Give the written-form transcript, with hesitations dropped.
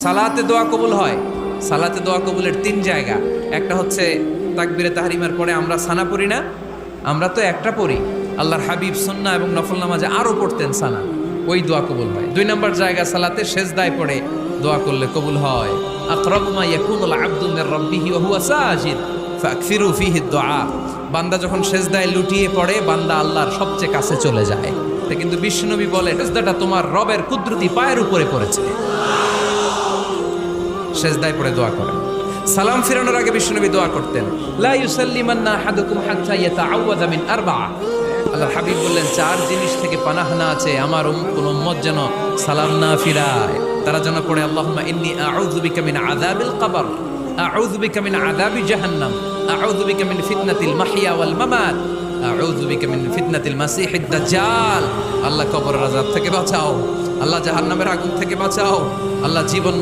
সালাতে দোয়া কবুল হয়। সালাতে দোয়া কবুলের 3 জায়গা। একটা হচ্ছে তাকবীরে তাহরিমার পরে আমরা সানা পড়ি না, আমরা তো একটা পড়ি। আল্লাহর হাবিব সুন্নাহ এবং নফল নামাজে আরও পড়তেন সানা, ওই দোয়া কবুল হয়। 2 নম্বর জায়গা সালাতে সেজদায় পড়ে দোয়া করলে কবুল হয়। আকরাবু মা ইয়াকুনুল আবদু মির রাব্বিহি ওয়া হুয়া সাজিদ ফাকসিরু ফীহি দুআ। বান্দা যখন সেজদায় লুটিয়ে পড়ে, বান্দা আল্লাহর সবচেয়ে কাছে চলে যায়। তা কিন্তু বিশ্বনবী বলে, সেজদাটা তোমার রবের কুদরতি পায়ের উপরে পড়েছে। সেজদায় পড়ে দোয়া করেন। সালাম ফিরানোর আগে বিশ্বনবী দোয়া করতেন, লা ইউসাল্লিমান্না আহাদুকুম হাত্তা ইয়াতাআওয়াযা মিন আরবা'a। আল্লাহর হাবিব বললেন, 4 জিনিস থেকে পানাহ না আছে আমার কোন উম্মত যেন সালাম না ফিরায়। তারা যেন পড়ে, আল্লাহুম্মা ইন্নী আউযু বিকা মিন আযাবিল কবর, আউযু বিকা মিন আযাবি জাহান্নাম, আউযু বিকা মিন ফিতনাতিল মাহইয়া ওয়াল মামাত, আউযু বিকা মিন ফিতনাতিল মাসিহিদ দাজ্জাল। আল্লাহ কবরের আযাব থেকে বাঁচাও, আল্লাহ জাহান্নামের আগুন থেকে বাঁচাও, আল্লাহ জীবন